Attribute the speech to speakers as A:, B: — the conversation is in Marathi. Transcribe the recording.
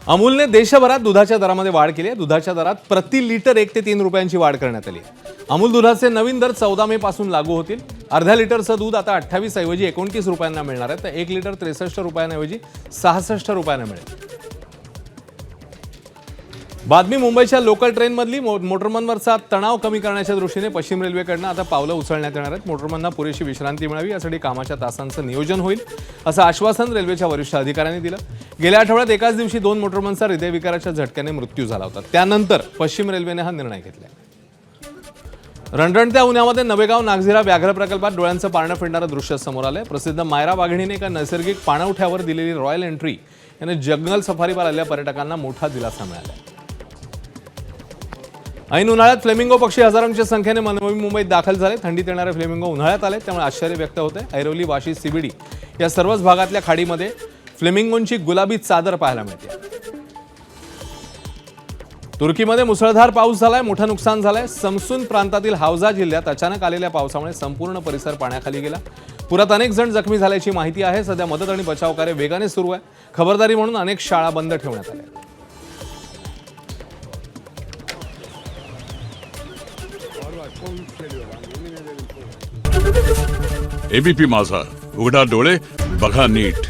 A: अमूलने देशभरात दुधाच्या दरामध्ये वाढ केली आहे। दुधाच्या दरात प्रति लिटर 1 ते 3 रुपयांची वाढ करण्यात आली आहे। अमूल दुधाचे नवीन दर 14 मे पासून लागू होतील। अर्ध्या लिटरचं दूध आता 28 ऐवजी 29 रुपयांना मिळणार आहे, तर 1 लिटर 63 रुपयांऐवजी 66 रुपयांना मिळेल। बातमी मुंबईच्या लोकल ट्रेनमधली मोटरमनवरचा तणाव कमी करण्याच्या दृष्टीने पश्चिम रेल्वेकडून आता पावलं उचलण्यात येणार आहेत। मोटरमनना पुरेशी विश्रांती मिळावी यासाठी कामाच्या तासांचं नियोजन होईल, असं आश्वासन रेल्वेच्या वरिष्ठ अधिकाऱ्यांनी दिलं। गेल्या आठवड्यात एकाच दिवशी 2 मोटरमनचा हृदयविकाराच्या झटक्याने मृत्यू झाला होता। त्यानंतर पश्चिम रेल्वेने हा निर्णय घेतला। रणरणत्या उन्हामध्ये नवेगाव नागझिरा व्याघ्र प्रकल्पात डोळ्यांचं पारणं फिरणारं दृश्य समोर आलंय। प्रसिद्ध मायरा वाघिणीने एका नैसर्गिक पाणवठ्यावर दिलेली रॉयल एंट्री याने जंगल सफारीवर आलेल्या पर्यटकांना मोठा दिलासा मिळाला। ऐन उन्हाळ्यात फ्लेमिंगो पक्षी हजारांच्या संख्येने नवी मुंबईत दाखल झाले। थंडीत येणारे फ्लेमिंगो उन्हाळ्यात आले, त्यामुळे आश्चर्य व्यक्त होते। ऐरोली, वाशी, सीबीडी या सर्वच भागातल्या खाडीमध्ये फ्लेमिंगोंची गुलाबी चादर पाहायला मिळते। तुर्कीमध्ये मुसळधार पाऊस झालाय, मोठं नुकसान झालंय। समसून प्रांतातील हावजा जिल्ह्यात अचानक आलेल्या पावसामुळे संपूर्ण परिसर पाण्याखाली गेला। पुरात अनेक जण जखमी झाल्याची माहिती आहे। सध्या मदत आणि बचाव कार्य वेगाने सुरू आहे। खबरदारी म्हणून अनेक शाळा बंद ठेवण्यात आल्या।
B: एबीपी माझा, उघडा डोळे बघा नीट।